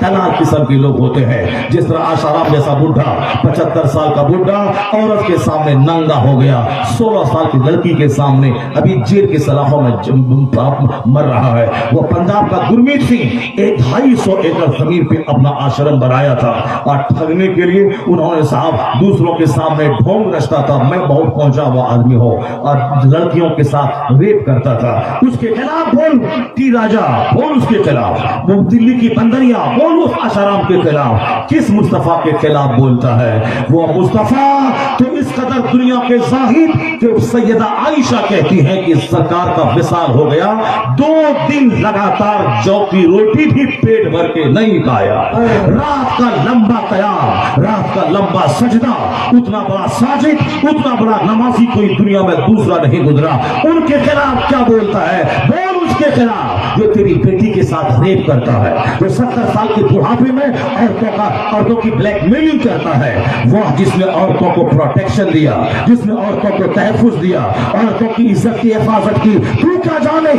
دلال قسم کے لوگ ہوتے ہیں. جس طرح آشارام جیسا بڈھا 75 سال کا بڈھا عورت کے سامنے ننگا ہو گیا, 16 سال کی لڑکی کے سامنے ابھی جیل کے سلاخوں میں مر رہا ہے. وہ پنجاب کا گرمیت سنگھ 250 ایکڑ زمین پہ اپنا آشرم بنایا تھا اور ٹھگنے کے لیے انہوں نے صاحب دوسروں کے سامنے ڈھونگ رچتا تھا, میں بہت پہنچا ہوا آدمی ہو, اور لڑکیوں کے ساتھ ریپ کرتا تھا. اس کے خلاف بول ٹی راجا, بول اس کے خلاف. وہ دلی کی بندریا, بول اس آشرام کے خلاف. کس مصطفیٰ کے خلاف بولتا ہے؟ وہ مصطفیٰ تو اس قدر دنیا کے زاہد کہ سیدہ عائشہ کہتی ہیں کہ سرکار کا وصال ہو گیا, 2 دن لگاتار جو کی روٹی بھی پیٹ بھر کے نہیں کھایا. رات کا لمبا قیام, رات کا لمبا سجدہ, اتنا بڑا ساجد, اتنا بڑا نمازی کوئی دنیا میں دوسرا نہیں گزرا. ان کے خلاف کیا بولتا ہے؟ بول اس کے خلاف جو تیری بیٹی کے ساتھ ریپ کرتا ہے, جو 70 سال کے بڑھاپے میں عورتوں کی بلیک میلنگ کرتا ہے. وہ جس نے عورتوں کو پروٹیکشن دیا, جس نے عورتوں کو تحفظ دیا, عورتوں کی عزت کی حفاظت کی, تو کیا جانے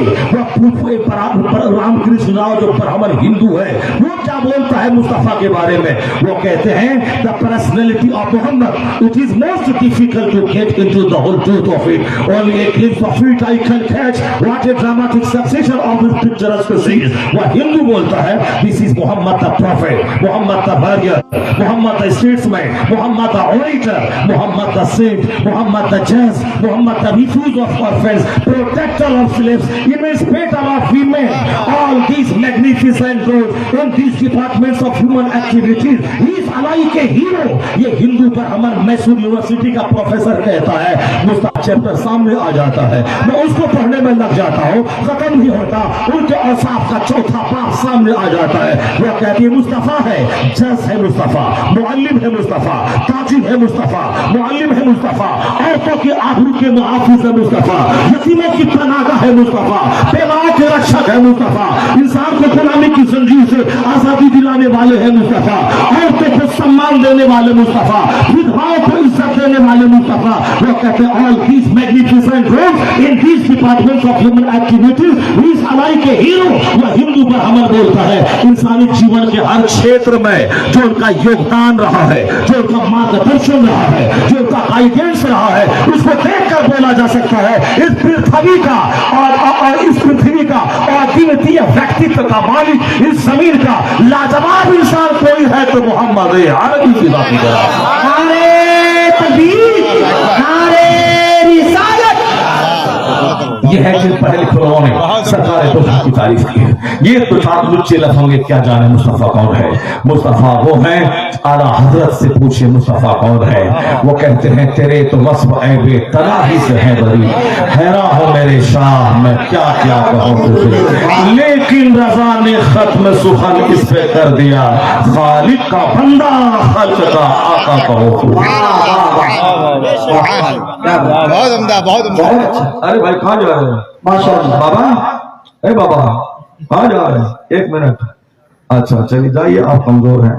وہ رام کرشن راؤ جو برہمن ہندو ہے وہ کیا بولتا ہے مصطفیٰ کے بارے میں؟ وہ کہتے ہیں the personality of Muhammad, it is most difficult to get into the whole truth of it. Only a glimpse of it I can catch. What a dramatic succession of his picturesque scenes. وہ ہندو بولتا ہے this is Muhammad the prophet, Muhammad the warrior, Muhammad the statesman, Muhammad the orator, Muhammad the saint, Muhammad the judge, Muhammad the refuge of orphans, protector of slaves, emancipator of women. All these magnificent roles in these departments of human activities. He is alike a hero. یہ ہندو پر ہمارا Mysore university کا professor کہتا ہے. مصطفیٰ chapter سامنے آ جاتا ہے, میں اس کو پڑھنے میں لگ جاتا ہوں, ختم نہیں ہوتا. ان کے اوصاف کا 4تھا باب سامنے آ جاتا ہے. وہ کہتی ہے مصطفیٰ ہے, جج ہے مصطفیٰ, معلم ہے مصطفیٰ, تاجر ہے مصطفیٰ, معلم ہے مصطفیٰ, عورتوں کے آبرو کے محافظ ہے مصطفیٰ, یتیموں کی پناہگاہ ہے مصطفیٰ, بیواؤں کے رکشک ہے مصطفیٰ, انسان کو غلامی کی زنجیر سے آزادی دلانے والے ہیں مصطفیٰ, عورتوں کو سمان دینے والے مصطفیٰ, ودھواؤں کو عزت دینے والے مصطفیٰ. وہ کہتے ہیں all these magnificent roles in these departments of human activities, he is alike a hero. وہ ہندو پر ہمر بولتا ہے انسانی جیون کے ہر چھیتر میں جو ان کا یوگدان رہا ہے, جو ان کا مارگدرشن رہا ہے, جو ان کا گائیڈنس رہا ہے, اس کو دیکھ کر بولا جا سکتا ہے اس پرتھوی کا اور اس پرتھوی کا اور قیمتی ویکتتو کا مالک اس زمین کا لاجواب انسان کوئی ہے تو محمد عربی کی ذات ہے. نعرے تکبیر, نعرے رسالت. یہ ہے کہ پہلے لوگوں نے سرکار دو کی تعریف کی ہے. یہ تو چار لچے لفظ ہوں گے کیا جانے مصطفیٰ کون ہے. مصطفیٰ وہ ہیں, اعلیٰ حضرت سے پوچھے مصطفیٰ کون ہے. وہ کہتے ہیں تیرے تو وصف عیب تناہی سے ہے بری, حیران ہو میرے شاہ میں کیا کیا کہوں تجھے, لیکن رضا نے ختم سخن اس پہ کر دیا, خالق کا بندہ خلق کا آقا کہو تجھے. بہت عمدہ, بہت عمدہ. ارے بھائی کہاں جا رہے ہیں؟ ماشاءاللہ بابا, اے بابا کہاں جا رہے ہیں؟ 1 منٹ. اچھا چلیے جائیے, آپ کمزور ہیں,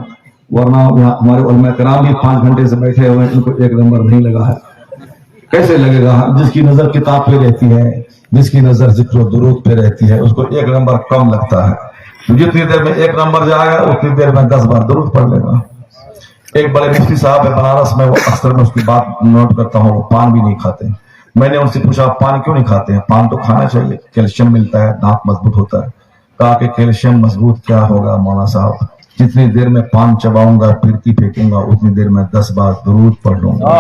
ورنہ ہمارے علماء کرام بھی 5 گھنٹے سے بیٹھے ہوئے ہیں, ان کو 1 نمبر نہیں لگا ہے. کیسے لگے گا؟ جس کی نظر کتاب پہ رہتی ہے, جس کی نظر ذکر و درود پہ رہتی ہے, اس کو 1 نمبر کم لگتا ہے. جتنی دیر میں 1 نمبر جائے گا اتنی دیر میں 10 بار درود پڑھ لے گا. ایک بڑے مفتی صاحب ہے بنارس میں, وہ اکثر میں اس کی بات نوٹ کرتا ہوں, وہ پان بھی نہیں کھاتے. میں نے ان سے پوچھا پان کیوں نہیں کھاتے ہیں؟ پان تو کھانا چاہیے, کیلشیم ملتا ہے, دانت مضبوط ہوتا ہے. کہا کہ کیلشیم مضبوط کیا ہوگا مولانا صاحب, جتنی دیر میں پان چباؤں گا پھرتی پھینکوں گا اتنی دیر میں 10 بار درود پڑھ لوں گا.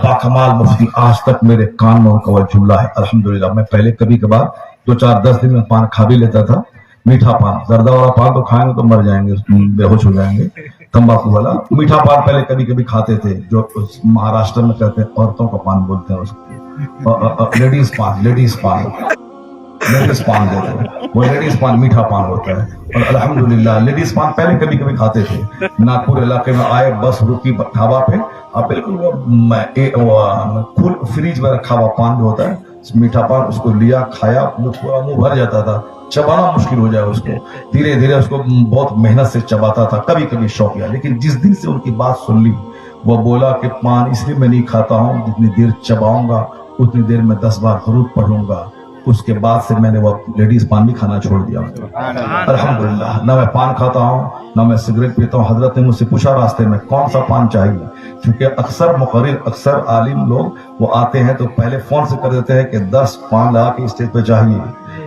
باکمال مفتی, آج تک میرے کان میں ان کا وہ جملہ ہے. الحمدللہ میں پہلے کبھی کبھار 2-4-10 دن میں پان کھا بھی لیتا تھا, میٹھا پان. زردہ والا پان تو کھائیں گے تو مر جائیں گے, بے ہوش ہو جائیں گے. تمباکو والا میٹھا پان پہلے کبھی کبھی کھاتے تھے, جو مہاراشٹر میں کہتے ہیں عورتوں کا پان بولتے ہیں اس کو, لیڈیز پان, لیڈیز پان, لیڈیز پان دیتے ہیں. وہ لیڈیز پان میٹھا پان ہوتا ہے. اور الحمدللہ لیڈیز پان پہلے کبھی کبھی کھاتے تھے. ناگپور علاقے میں آئے, بس رکی ڈھابا پہ, اب بالکل وہ فریج میں رکھا ہوا پان جو ہوتا ہے میٹھا پان, اس کو لیا کھایا, پورا منہ بھر جاتا تھا, چبانا مشکل ہو جائے اس کو. دھیرے دھیرے اس کو بہت محنت سے چباتا تھا, کبھی کبھی شوقیہ. لیکن جس دن سے ان کی بات سن لی, وہ بولا کہ پان اس لیے میں نہیں کھاتا ہوں, جتنی دیر چباؤں گا اتنی دیر میں 10 بار درود پڑھوں گا. اس کے بعد سے میں نے وہ لیڈیز پان بھی کھانا چھوڑ دیا. الحمدللہ نہ میں پان کھاتا ہوں نہ میں سگریٹ پیتا ہوں. حضرت نے مجھ سے پوچھا راستے میں کون سا پان چاہیے, کیونکہ اکثر مقرر اکثر عالم لوگ وہ آتے ہیں تو پہلے فون سے کر دیتے ہیں کہ 10 پان لگا کے اسٹیج پہ چاہیے,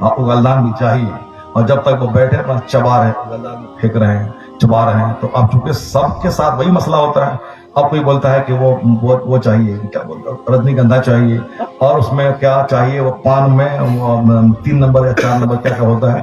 آپ کو گلدان بھی چاہیے, اور جب تک وہ بیٹھے بس چبا رہے گلدان پھینک رہے ہیں چبا رہے ہیں. تو اب چونکہ سب کے ساتھ وہی مسئلہ ہوتا ہے, اب کوئی بولتا ہے کہ وہ چاہیے, کیا بولتا ہے, رجنی گندھا چاہیے, اور اس میں کیا چاہیے, وہ پان میں 3 نمبر یا 4 نمبر کیا ہوتا ہے,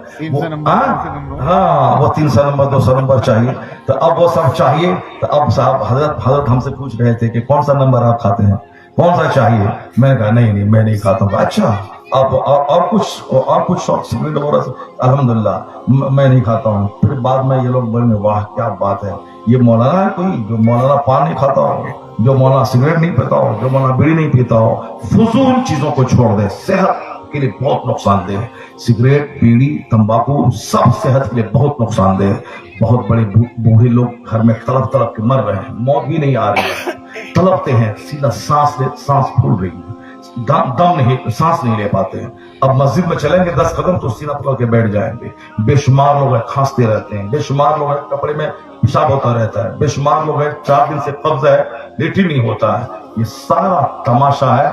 ہاں وہ 300 نمبر 200 نمبر چاہیے. تو اب وہ سب چاہیے. تو اب صاحب حضرت ہم سے پوچھ رہے تھے کہ کون سا نمبر آپ کھاتے ہیں, کون سا چاہیے. میں نے کہا نہیں میں نہیں کھاتا ہوں. اچھا آپ اور کچھ شوق سگریٹ وغیرہ سے؟ الحمدللہ میں نہیں کھاتا ہوں. پھر بعد میں یہ لوگ بولیں گے واہ کیا بات ہے, یہ مولانا ہے کوئی جو مولانا پان نہیں کھاتا ہو, جو مولانا سگریٹ نہیں پیتا ہو, جو مولانا بیڑی نہیں پیتا ہو. فضول چیزوں کو چھوڑ دے, صحت کے لیے بہت نقصان دہ. سگریٹ بیڑی تمباکو سب صحت کے لیے بہت نقصان دہ. بہت بڑے بوڑھے لوگ گھر میں تڑپ تڑپ کے مر رہے ہیں, موت بھی نہیں آ رہی ہے, تڑپتے ہیں, سیدھا سانس پھول رہی ہے, دم نہیں, سانس نہیں لے پاتے ہیں. اب مسجد میں چلیں گے 10 قدم تو سیدھا پکڑ کے بیٹھ جائیں گے. بے شمار لوگ کھانستے رہتے ہیں, بے شمار لوگ کپڑے میں پیشاب ہوتا رہتا ہے, بے شمار لوگ 4 دن سے قبض ہے, لیٹری نہیں ہوتا ہے. یہ سارا تماشا ہے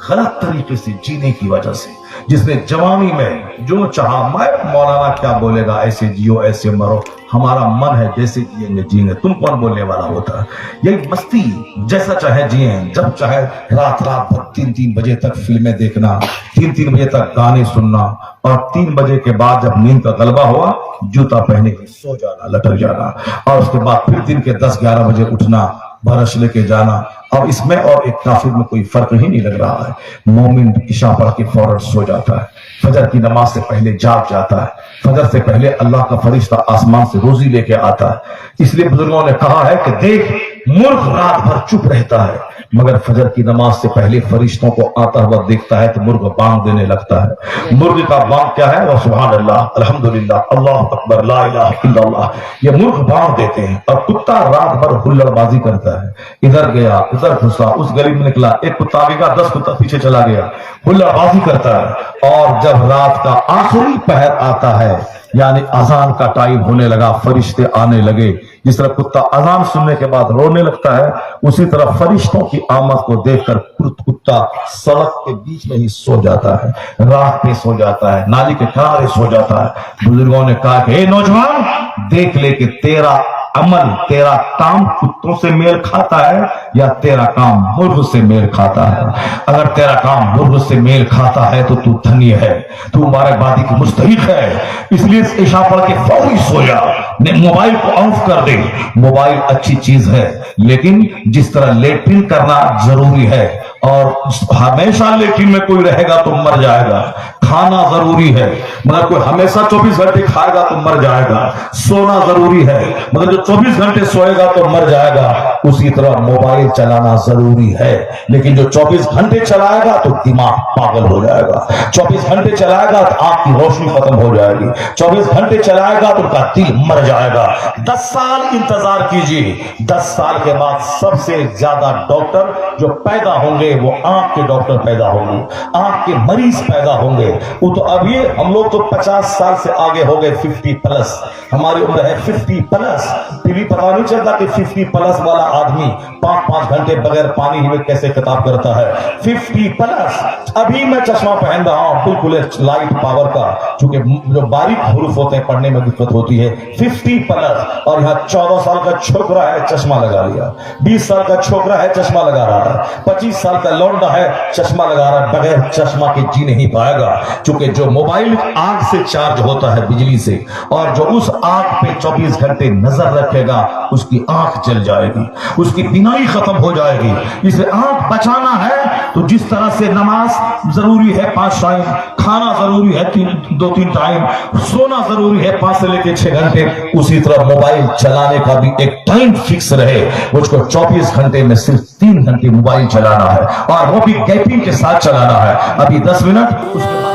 غلط طریقے سے جینے کی وجہ سے. جس نے جوانی میں جو چاہا, میں مولانا کیا بولے گا, ایسے جیو ایسے مرو, ہمارا من ہے جیسے جیئیں گے جیئیں گے, تم کون بولنے والا ہوتا ہے. یہی مستی جیسا چاہے جیئیں, جب چاہے رات بھر 3 بجے تک فلمیں دیکھنا, 3 بجے تک گانے سننا, اور 3 بجے کے بعد جب نیند کا غلبہ ہوا جوتا پہنے کے سو جانا, لٹک جانا, اور اس کے بعد پھر دن کے 10-11 بجے اٹھنا, برش لے کے جانا. اب اس میں اور ایک کافر میں کوئی فرق ہی نہیں لگ رہا ہے. مومن عشاء پڑھ کے فوراً سو جاتا ہے, فجر کی نماز سے پہلے جاگ جاتا ہے, فجر سے پہلے اللہ کا فرشتہ آسمان سے روزی لے کے آتا ہے. اس لیے بزرگوں نے کہا ہے کہ دیکھ مرغ رات بھر چپ رہتا ہے, مگر فجر کی نماز سے پہلے فرشتوں کو آتا ہوا دیکھتا ہے تو مرغ بانگ دینے لگتا ہے. مرغ کا بانگ کیا ہے, وہ سبحان اللہ, الحمدللہ, اللہ اکبر, لا الہ الا اللہ, یہ مرغ بانگ دیتے ہیں. اور کتا رات بھر ہلڑ بازی کرتا ہے, ادھر گیا ادھر گھسا, اس گلی میں نکلا, ایک کتا آگے گیا 10 کتا پیچھے چلا گیا, ہلڑ بازی کرتا ہے. اور جب رات کا آخری پہر آتا ہے, یعنی اذان کا ٹائم ہونے لگا, فرشتے آنے لگے. جس طرح کتا اذان سننے کے بعد رونے لگتا ہے, اسی طرح فرشتوں کی آمد کو دیکھ کر کتا سڑک کے بیچ میں ہی سو جاتا ہے, راہ پہ سو جاتا ہے, نالی کے کنارے سو جاتا ہے. بزرگوں نے کہا کہ اے نوجوان, دیکھ لے کہ تیرا عمل, تیرا کام کتوں سے میل کھاتا ہے یا تیرا کام مرغ سے میل کھاتا ہے. اگر تیرا کام مرغ سے میل کھاتا ہے تو تو دھنی ہے, تو مبارکبادی کی مستحق ہے. اس لیے عشاء پڑھ کے فوری سو جا, موبائل کو آف کر دے. موبائل اچھی چیز ہے, لیکن جس طرح لیٹرین کرنا ضروری ہے, اور ہمیشہ لیٹرین میں کوئی رہے گا تو مر جائے گا. کھانا ضروری ہے, مگر کوئی ہمیشہ 24 گھنٹے کھائے گا تو مر جائے گا. سونا ضروری ہے, مگر جو 24 گھنٹے سوئے گا تو مر جائے گا. اسی طرح موبائل چلانا ضروری ہے, لیکن جو 24 گھنٹے چلائے گا تو دماغ پاگل ہو جائے گا. 24 گھنٹے چلائے گا تو آنکھ کی روشنی ختم ہو جائے گی. 24 گھنٹے چلائے گا تو کا دل مر جائے گا. 10 سال انتظار کیجیے, 10 سال کے بعد سب سے زیادہ ڈاکٹر جو پیدا ہوں گے وہ آنکھ کے ڈاکٹر پیدا ہوں گے, آنکھ کے مریض پیدا ہوں گے. وہ تو اب یہ ہم لوگ تو 50 سال سے آگے ہو گئے, 50+, ہماری عمر ہے 50+. پھر بھی پتا نہیں چلتا کہ 50+ والا آدمی 5 گھنٹے بغیر پانی ہوئے کیسے خطاب کرتا ہے. 50+. ابھی میں چشمہ پہن رہا ہوں, بالکل لائٹ پاور کا, چونکہ جو باریک حروف ہوتے ہیں پڑھنے میں دقت ہوتی ہے. 50+. اور یہاں 14 سال کا چھوکرا ہے چشمہ لگا لیا, 20 سال کا چھوکرا ہے چشمہ لگا رہا ہے, 25 سال کا لونڈا ہے چشمہ لگا رہا ہے. بغیر چشمہ کے جی نہیں پائے گا, چونکہ جو موبائل آنکھ سے چارج ہوتا ہے بجلی سے, اور جو اس آنکھ پہ 24 گھنٹے نظر رکھے گا اس کی آنکھ جل جائے گی, اس کی بینائی ختم ہو جائے گی. اسے آنکھ بچانا ہے تو جس طرح سے نماز ضروری ہے 5 ٹائم, کھانا ضروری ہے 2-3 ٹائم, سونا ضروری ہے 5 سے لے کے 6 گھنٹے, اسی طرح موبائل چلانے کا بھی ایک ٹائم فکس رہے. مجھ کو 24 گھنٹے میں صرف 3 گھنٹے موبائل چلانا ہے, اور وہ بھی گیپنگ کے ساتھ چلانا ہے. ابھی 10 منٹ, اس کے بعد